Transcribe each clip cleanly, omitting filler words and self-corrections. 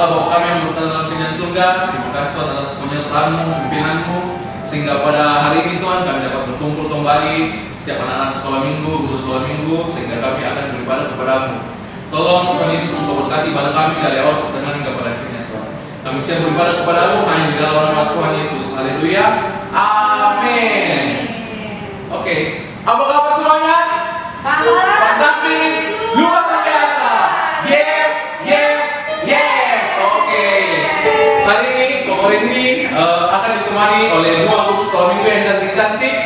Allah Bapa kami yang berada dalam kerajaan surga, terima kasih Tuhan atas penyertaan-Mu, pimpinanmu, sehingga pada hari ini Tuhan kami dapat berkumpul kembali setiap anak-anak sekolah minggu, guru sekolah minggu, sehingga kami akan beribadah kepadamu. Tolong Tuhan Yesus untuk berkati ibadah kami dari awal pertengahan hingga pada akhirnya Tuhan. Kami siap beribadah kepadamu hanya di dalam nama Tuhan Yesus. Haleluya. Amin. Oke, apa kabar semuanya? Fantastis, luar biasa. Yes, yes, yes. Oke. Hari ini Komorin ini akan ditemani oleh dua guru sekolah minggu yang cantik-cantik.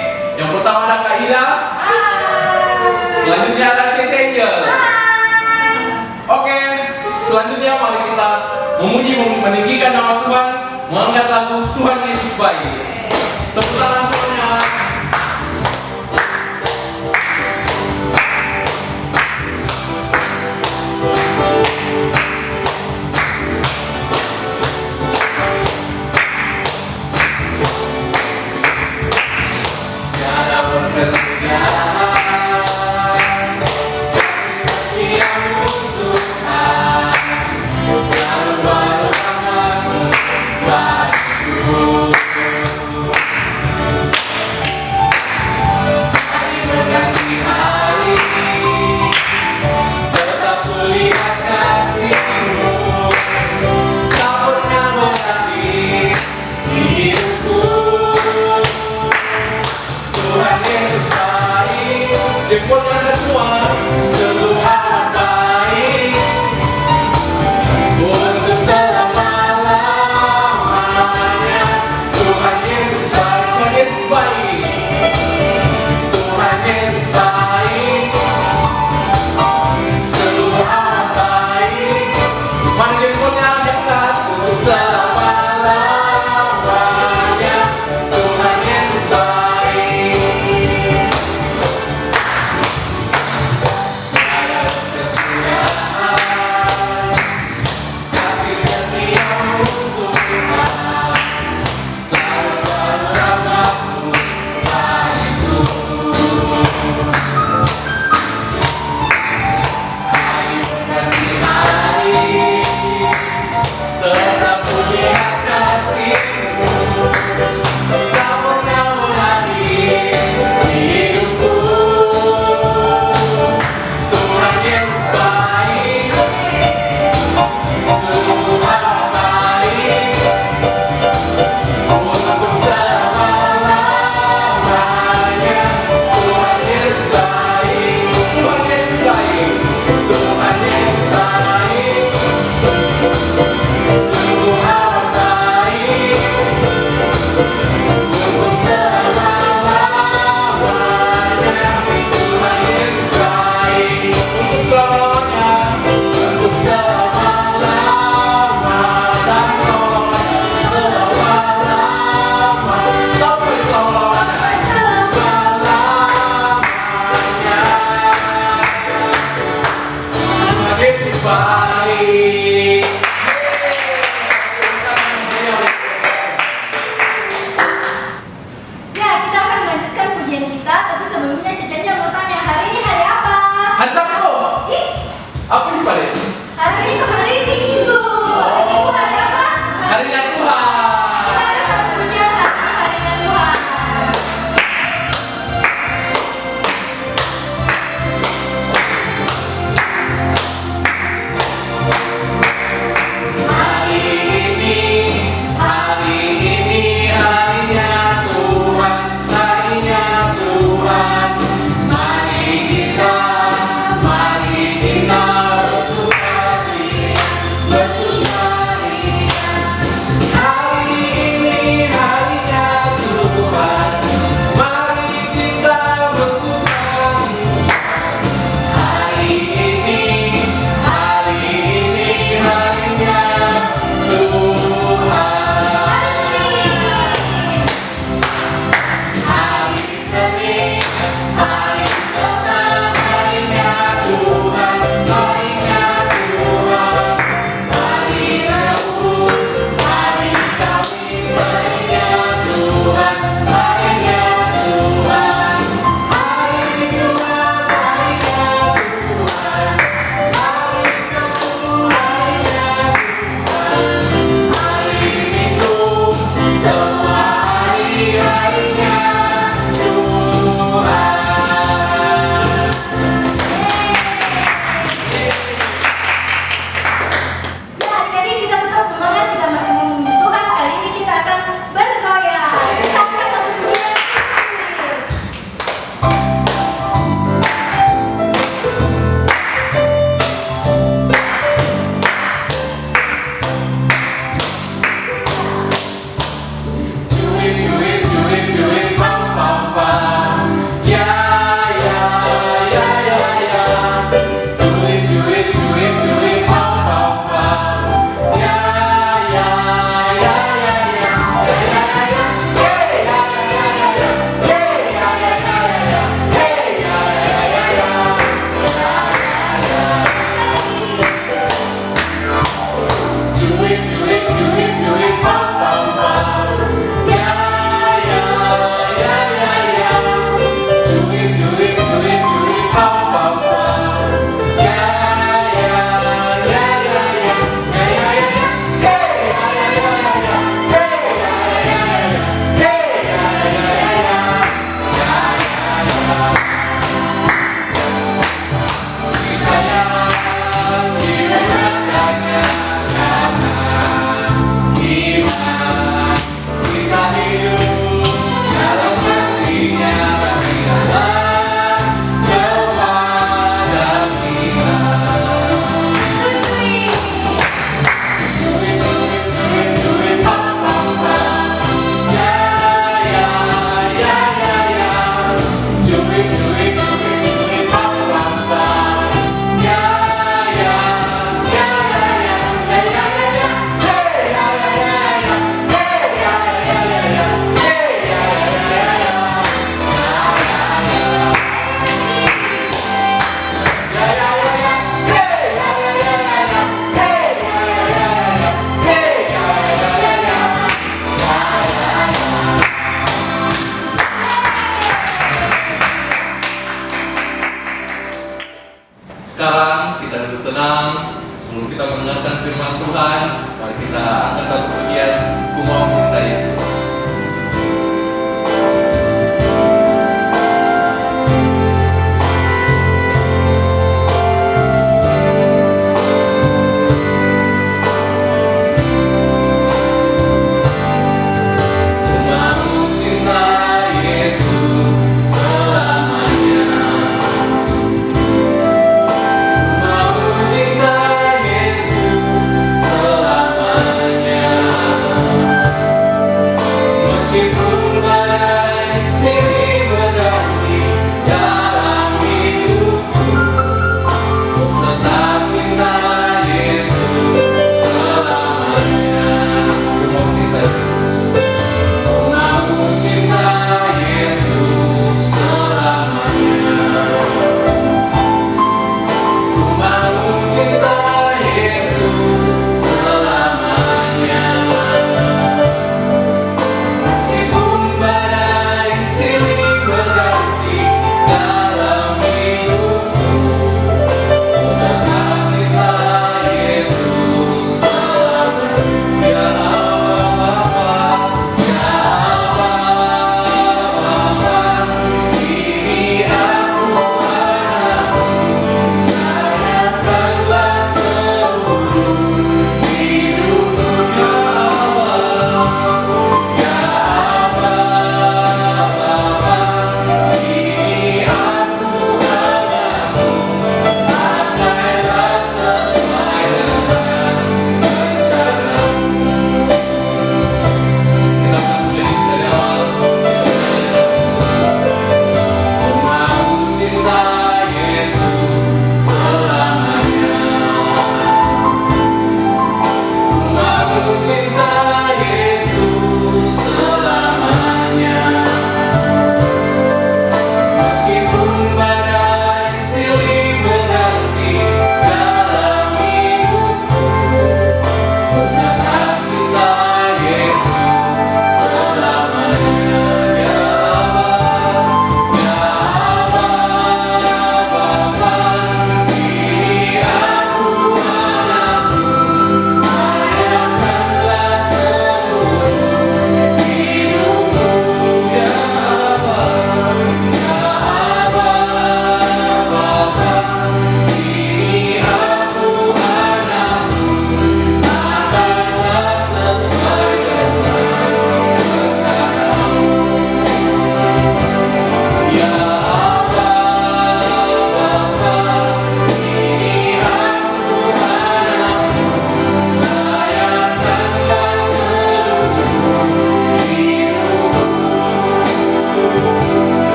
Yang pertama ada Kak Ida. Selanjutnya ada Cece Angel. Oke, selanjutnya mari kita memuji meninggikan nama Tuhan, mengangkat lagu Tuhan Yesus Baik. Tepuk tangan semuanya. Tiada berkesudahan kasih setiamu Tuhan, selalu baru rahmat-Mu bagiku.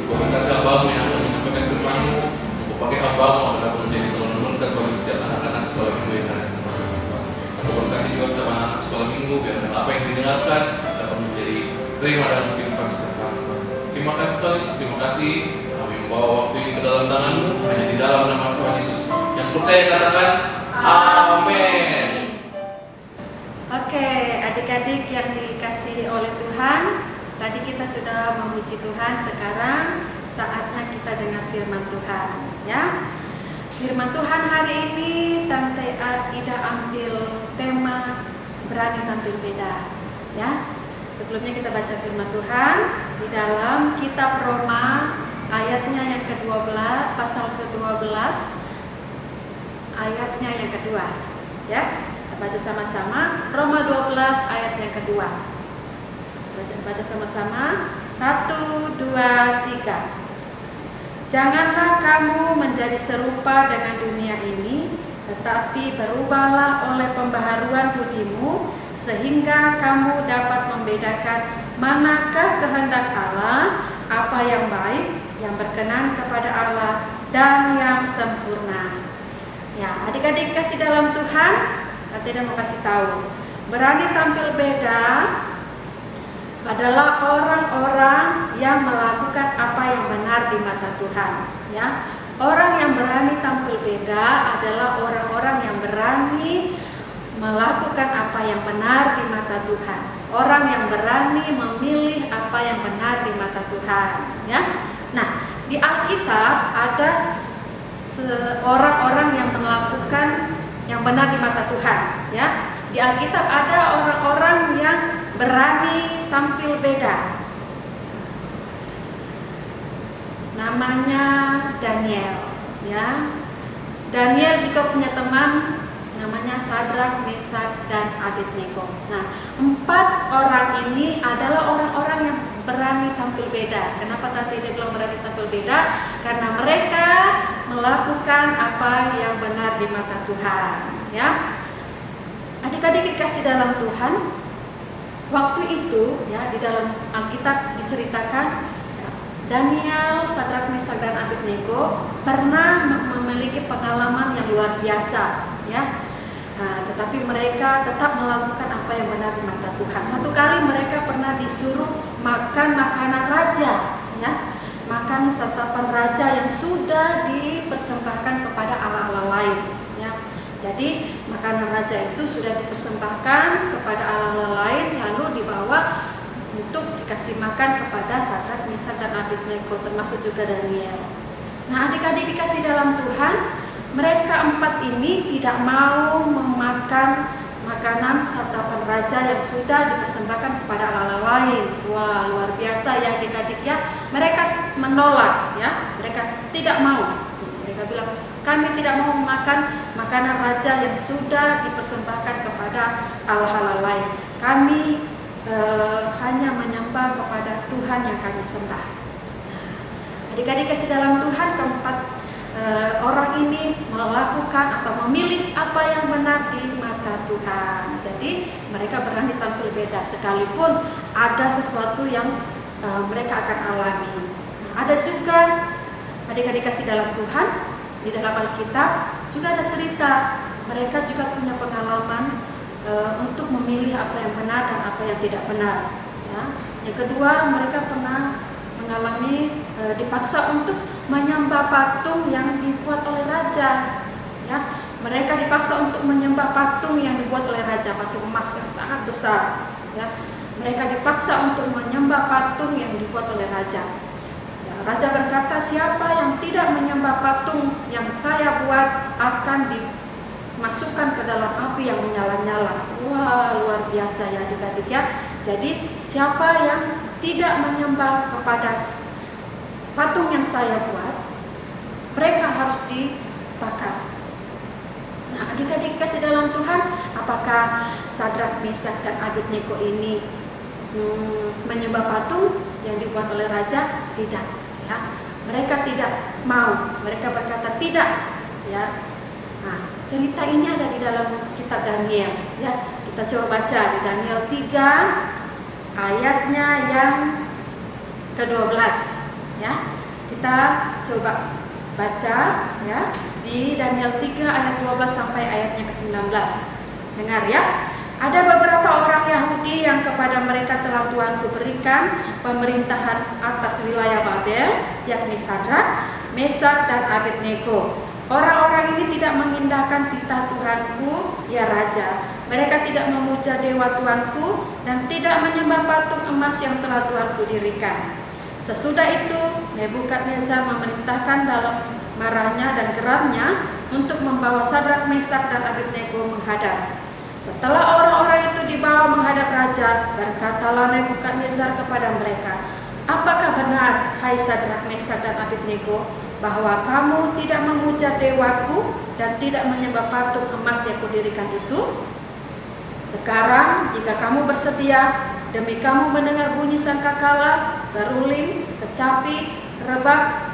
Engkau berkati hambamu yang akan menyampaikan firman-Mu. Engkau pakai hambamu agar dapat menjadi saluran berkat bagi setiap anak-anak sekolah minggu yang ada di tempat ini. Engkau berkati juga setiap anak-anak sekolah minggu biar apa yang didengarkan dapat menjadi rema dalam kehidupan setiap kami. Terima kasih Tuhan Yesus, terima kasih. Kami membawa waktu ini ke dalam tangan-Mu hanya di dalam nama Tuhan Yesus. Yang percaya katakan amin. Oke, adik-adik yang dikasihi oleh Tuhan, tadi kita sudah memuji Tuhan, sekarang saatnya kita dengar firman Tuhan, ya. Firman Tuhan hari ini Tante Ida ambil tema berani tampil beda, ya. Sebelumnya kita baca firman Tuhan di dalam kitab Roma ayatnya yang ke-12, pasal ke-12 ayatnya yang kedua, ya. Baca sama-sama Roma 12 ayat yang kedua. Baca sama-sama. 1, 2, 3. Janganlah kamu menjadi serupa dengan dunia ini, tetapi berubahlah oleh pembaharuan budimu, sehingga kamu dapat membedakan manakah kehendak Allah, apa yang baik, yang berkenan kepada Allah, dan yang sempurna. Ya, adik-adik kasih dalam Tuhan, tidak mau kasih tahu, berani tampil beda adalah orang-orang yang melakukan apa yang benar di mata Tuhan, ya. Orang yang berani tampil beda adalah orang-orang yang berani melakukan apa yang benar di mata Tuhan. Orang yang berani memilih apa yang benar di mata Tuhan, ya. Nah, di Alkitab ada orang-orang yang melakukan yang benar di mata Tuhan, ya. Di Alkitab ada orang-orang yang berani tampil beda. Namanya Daniel, ya. Daniel juga punya teman namanya Sadrak, Mesak, dan Abednego. Nah, 4 orang ini adalah orang-orang yang berani tampil beda. Kenapa tadi dia bilang berani tampil beda? Karena mereka melakukan apa yang benar di mata Tuhan, ya. Adik-adik dikasih dalam Tuhan, waktu itu, ya, di dalam Alkitab diceritakan, ya, Daniel, Sadrak, Mesak, dan Abednego pernah memiliki pengalaman yang luar biasa, ya. Nah, tetapi mereka tetap melakukan apa yang benar di mata Tuhan. Satu kali mereka pernah disuruh makan makanan raja, ya, makan santapan raja yang sudah dipersembahkan kepada allah-allah lain, ya. Jadi makanan raja itu sudah dipersembahkan kepada allah-allah lain, lalu dibawa untuk dikasih makan kepada Sadrak, Mesak, dan Abednego, termasuk juga Daniel. Nah, adik-adik dikasih dalam Tuhan, mereka 4 ini tidak mau memakan makanan santapan raja yang sudah dipersembahkan kepada allah-allah lain. Wah, luar biasa ya adik-adik, ya. Mereka menolak, ya. Mereka tidak mau. Mereka bilang, kami tidak mau memakan makanan raja yang sudah dipersembahkan kepada allah-allah lain. Kami hanya menyembah kepada Tuhan yang kami sembah. Nah, adik-adik kasih dalam Tuhan, keempat orang ini melakukan atau memilih apa yang benar di mata Tuhan. Jadi mereka berani tampil beda sekalipun ada sesuatu yang mereka akan alami. Nah, ada juga adik-adik kasih dalam Tuhan, di dalam Alkitab juga ada cerita mereka juga punya pengalaman untuk memilih apa yang benar dan apa yang tidak benar, ya. Yang kedua, mereka pernah mengalami dipaksa untuk menyembah patung yang dibuat oleh raja, ya. Mereka dipaksa untuk menyembah patung yang dibuat oleh raja, patung emas yang sangat besar, ya. Mereka dipaksa untuk menyembah patung yang dibuat oleh raja, ya. Raja berkata, siapa yang tidak menyembah patung yang saya buat akan dimasukkan ke dalam api yang menyala-nyala. Wah, luar biasa ya adik-adik, ya. Jadi siapa yang tidak menyembah kepada patung yang saya buat, mereka harus dibakar. Nah, adik-adik kasih dalam Tuhan, apakah Sadrak, Mesak, dan Abednego ini menyembah patung yang dibuat oleh raja? Tidak, ya. Mereka tidak mau. Mereka berkata tidak, ya. Nah, cerita ini ada di dalam kitab Daniel, ya. Kita coba baca di Daniel 3 ayatnya yang ke-12. ya. Kita coba baca ya di Daniel 3 ayat 12 sampai ayatnya ke-19. Dengar ya. Ada beberapa orang Yahudi yang kepada mereka telah Tuhanku berikan pemerintahan atas wilayah Babel, yakni Sadrak, Mesak, dan Abednego. Orang-orang ini tidak mengindahkan titah Tuhanku, ya Raja. Mereka tidak memuja dewa Tuhanku dan tidak menyembah patung emas yang telah Tuhanku dirikan. Sesudah itu, Nebukadnezar memerintahkan dalam marahnya dan geramnya untuk membawa Sadrak, Mesak, dan Abednego menghadap. Setelah orang-orang itu dibawa menghadap raja, berkatalah Nebukadnezar kepada mereka, apakah benar, hai Sadrak, Mesak, dan Abednego, bahwa kamu tidak memuja dewaku dan tidak menyembah patung emas yang kudirikan itu? Sekarang, jika kamu bersedia, demi kamu mendengar bunyi sangkakala, seruling, kecapi, rebab,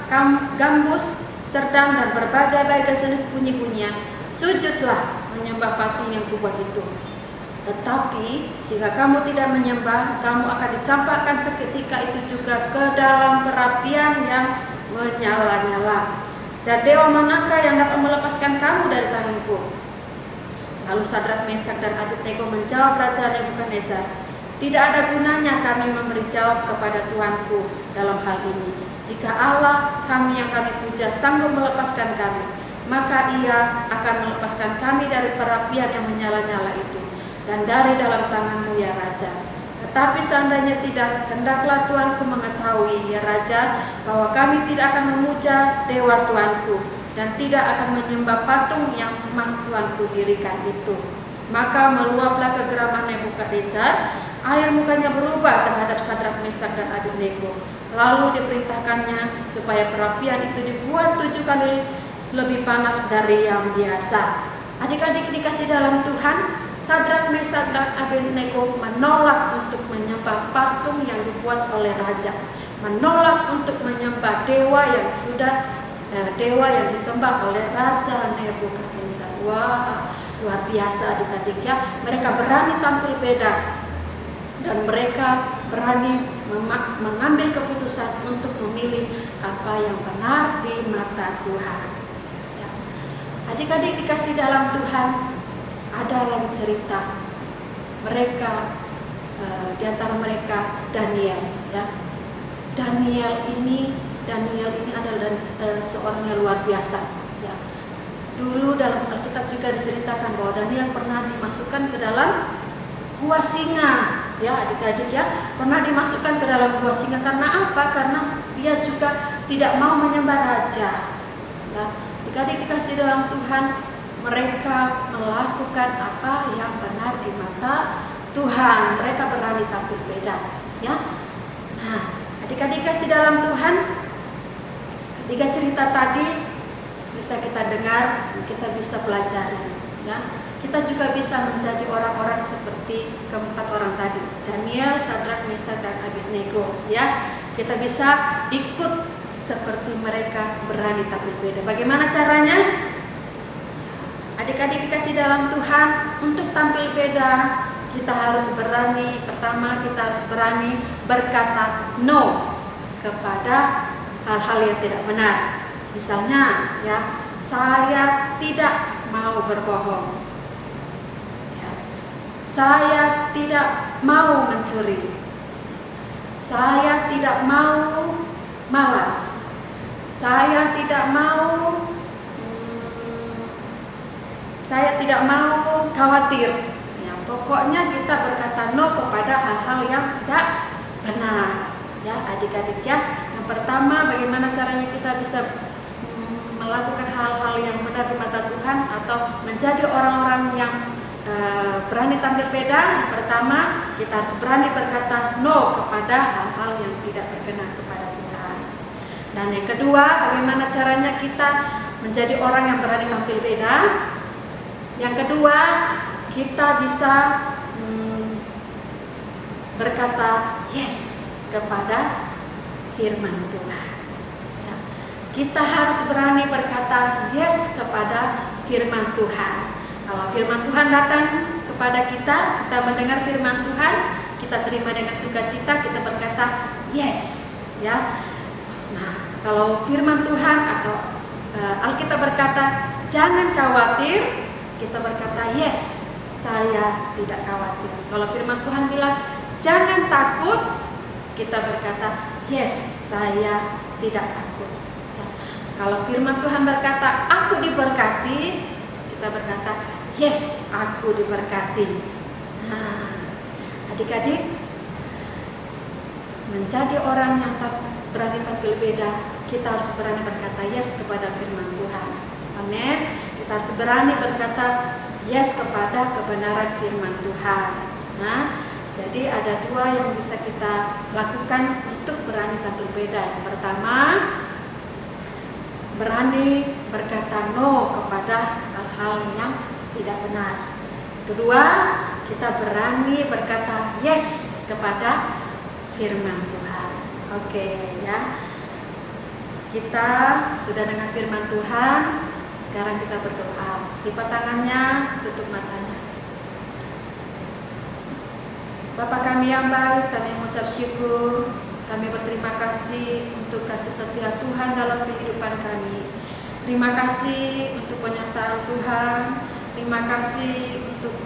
gambus, serdam, dan berbagai-bagai jenis bunyi-bunyian, sujudlah menyembah patung yang kubuat itu. Tetapi jika kamu tidak menyembah, kamu akan dicampakkan seketika itu juga ke dalam perapian yang menyala-nyala. Dan dewa manakah yang dapat melepaskan kamu dari tanganku? Lalu Sadrak, Mesak, dan Abednego menjawab Raja Nebukadnezar, tidak ada gunanya kami memberi jawab kepada Tuanku dalam hal ini. Jika Allah kami yang kami puja sanggup melepaskan kami, maka Ia akan melepaskan kami dari perapian yang menyala-nyala itu dan dari dalam tanganmu, ya Raja. Tetapi seandainya tidak, hendaklah Tuanku mengetahui, ya Raja, bahwa kami tidak akan memuja dewa Tuanku dan tidak akan menyembah patung yang emas Tuanku dirikan itu. Maka meluaplah kegeraman Nebukadnezar, air mukanya berubah terhadap Sadrak, Mesak, dan Abednego. Lalu diperintahkannya supaya perapian itu dibuat 7 kali lebih panas dari yang biasa. Adik-adik dikasih dalam Tuhan, Sadrak, Mesak, dan Abednego menolak untuk menyembah patung yang dibuat oleh raja, menolak untuk menyembah dewa yang disembah oleh Raja Nebukadnezar. Wah, luar biasa adik-adik ya. Mereka berani tampil beda dan mereka berani mengambil keputusan untuk memilih apa yang benar di mata Tuhan. Ya. Adik-adik dikasih dalam Tuhan, ada lagi cerita. Mereka di antara mereka Daniel ya. Daniel ini adalah seorang yang luar biasa ya. Dulu dalam Alkitab juga diceritakan bahwa Daniel pernah dimasukkan ke dalam gua singa ya adik-adik ya, pernah dimasukkan ke dalam gua singa karena apa? Karena dia juga tidak mau menyembah raja ya. Adik-adik dikasih dalam Tuhan, mereka melakukan apa yang benar di mata Tuhan. Mereka berani tampil beda ya. Nah, adik-adik kasih dalam Tuhan, ketika cerita tadi bisa kita dengar, kita bisa pelajari ya. Kita juga bisa menjadi orang-orang seperti keempat orang tadi, Daniel, Sadrak, Mesak, dan Abednego ya. Kita bisa ikut seperti mereka, berani tampil beda. Bagaimana caranya? Adik-adik dikasih dalam Tuhan, untuk tampil beda kita harus berani. Pertama, kita harus berani berkata no kepada hal-hal yang tidak benar. Misalnya ya, saya tidak mau berbohong ya. Saya tidak mau mencuri. Saya tidak mau malas. Saya tidak mau khawatir ya. Pokoknya kita berkata no kepada hal-hal yang tidak benar ya adik-adik ya. Yang pertama, bagaimana caranya kita bisa melakukan hal-hal yang benar di mata Tuhan atau menjadi orang-orang yang berani tampil beda? Yang pertama, kita harus berani berkata no kepada hal-hal yang tidak berkenan kepada Tuhan. Dan yang kedua, bagaimana caranya kita menjadi orang yang berani tampil beda? Yang kedua, kita bisa berkata yes kepada firman Tuhan ya. Kita harus berani berkata yes kepada firman Tuhan. Kalau firman Tuhan datang kepada kita mendengar firman Tuhan, kita terima dengan sukacita, kita berkata yes ya. Nah, kalau firman Tuhan atau Alkitab berkata jangan khawatir, kita berkata yes, saya tidak khawatir. Kalau firman Tuhan bilang jangan takut, kita berkata yes, saya tidak takut. Ya. Kalau firman Tuhan berkata aku diberkati, kita berkata yes, aku diberkati. Nah, adik-adik, menjadi orang yang berani tampil beda, kita harus berani berkata yes kepada firman Tuhan. Amin. Kita harus berani berkata yes kepada kebenaran firman Tuhan. Nah, jadi ada dua yang bisa kita lakukan untuk berani tampil beda. Yang pertama, berani berkata no kepada hal-hal yang tidak benar. Kedua, kita berani berkata yes kepada firman Tuhan. Oke, ya. Kita sudah dengan firman Tuhan. Sekarang kita berdoa. Lipat tangannya, tutup matanya. Bapa kami yang baik, kami mengucap syukur. Kami berterima kasih untuk kasih setia Tuhan dalam kehidupan kami. Terima kasih untuk penyertaan Tuhan. Terima kasih untuk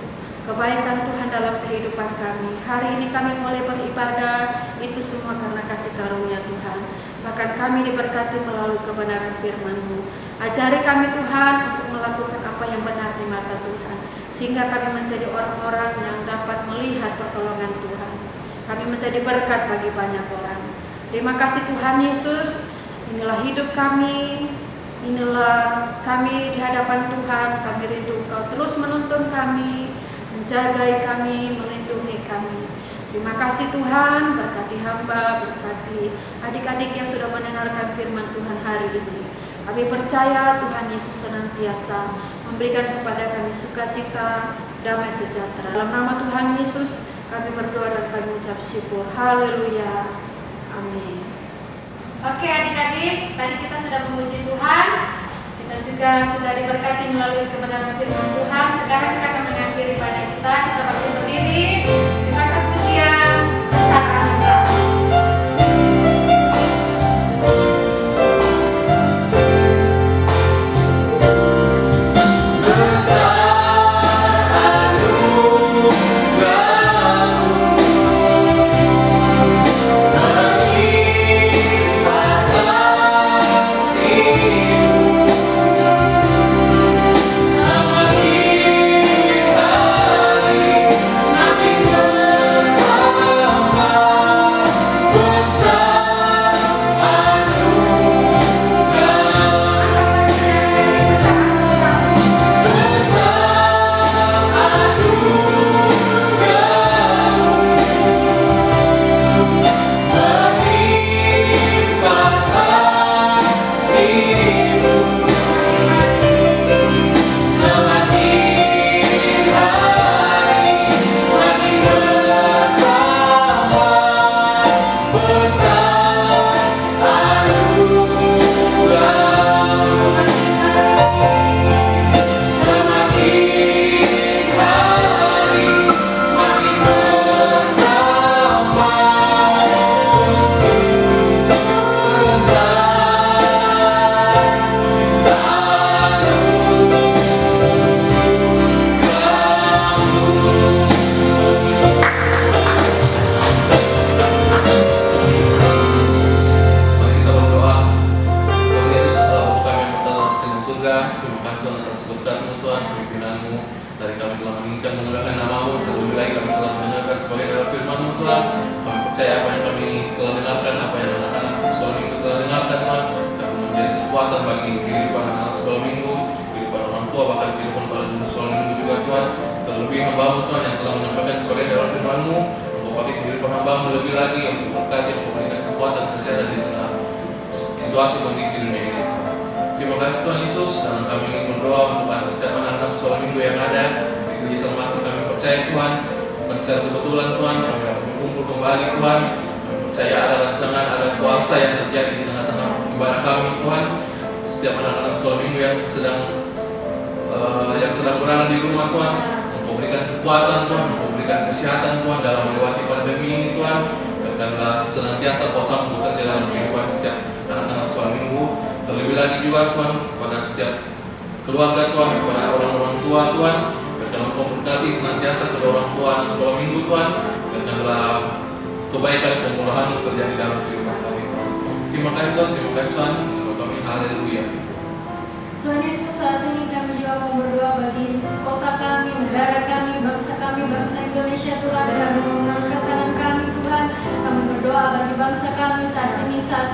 kebaikan Tuhan dalam kehidupan kami. Hari ini kami mulai beribadah, itu semua karena kasih karunia Tuhan. Bahkan kami diberkati melalui kebenaran firman-Mu. Ajari kami Tuhan untuk melakukan apa yang benar di mata Tuhan, sehingga kami menjadi orang-orang yang dapat melihat pertolongan Tuhan. Kami menjadi berkat bagi banyak orang. Terima kasih Tuhan Yesus. Inilah hidup kami. Inilah kami di hadapan Tuhan. Kami rindu Engkau terus menuntun kami, menjagai kami, melindungi kami. Terima kasih Tuhan, berkati hamba, berkati adik-adik yang sudah mendengarkan firman Tuhan hari ini. Kami percaya Tuhan Yesus senantiasa memberikan kepada kami sukacita, damai sejahtera. Dalam nama Tuhan Yesus kami berdoa dan kami ucap syukur. Haleluya. Amin. Oke adik-adik, tadi kita sudah memuji Tuhan. Kita juga sudah diberkati melalui kebenaran firman Tuhan. Sekarang kita akan mengakhiri ibadah kita. Kita masih berdiri. Kita akan pujian besar anugerah. lebar Tuhan pada setiap keluarga Tuhan, kepada orang-orang tua Tuhan. Biarkanlah Engkau berkati senantiasa kedua orang tua dan sekolah minggu Tuhan. Biarkanlah kebaikan kemurahan-Mu terjadi dalam kehidupan kami Tuhan. Terima kasih Tuhan, terima kasih Tuhan. Doa kami, haleluya. Tuhan Yesus, saat ini kami juga mau berdoa bagi kota kami, negara kami, bangsa Indonesia Tuhan. Kami mengangkat tangan kami Tuhan. Kami berdoa bagi bangsa kami saat ini saat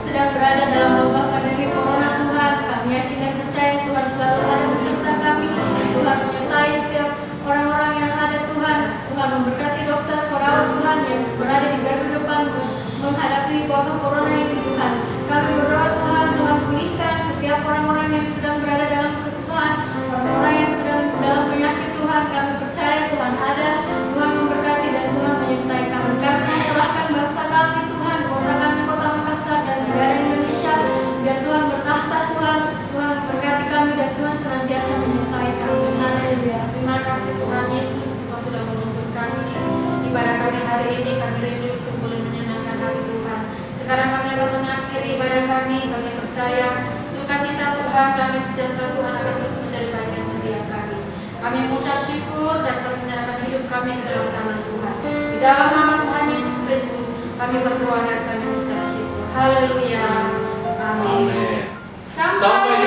sedang berada dalam wabah pandemi corona Tuhan. Kami yakin dan percaya Tuhan selalu ada beserta kami. Tuhan menyertai setiap orang-orang yang ada Tuhan. Tuhan memberkati dokter, perawat Tuhan yang berada di garda depan menghadapi wabah corona ini Tuhan. Kami berdoa Tuhan, Tuhan pulihkan setiap orang-orang yang sedang berada dalam kesusahan, orang-orang yang sedang dalam penyakit Tuhan. Kami percaya Tuhan ada, Tuhan memberkati dan Tuhan menyertai kami. Kami serahkan bangsa kami Tuhan, kota kami, kota Makassar dan negara Indonesia. Biar Tuhan bertahta Tuhan, Tuhan memberkati kami dan Tuhan senantiasa menyertai kami. Haleluya. Terima kasih Tuhan Yesus, Engkau sudah menuntun kami. Ibadah kami hari ini, kami rindu untuk boleh menyenangkan hati Tuhan. Sekarang kami akan mengakhiri ibadah kami percaya sukacita Tuhan, damai sejahtera Tuhan akan terus menjadi bagian setiap kami. Kami mengucap syukur dan kami menyerahkan hidup kami ke dalam tangan Tuhan. Di dalam nama Tuhan Yesus Kristus, kami berdoa dan kami mengucap syukur. Haleluya. Amin. Sampai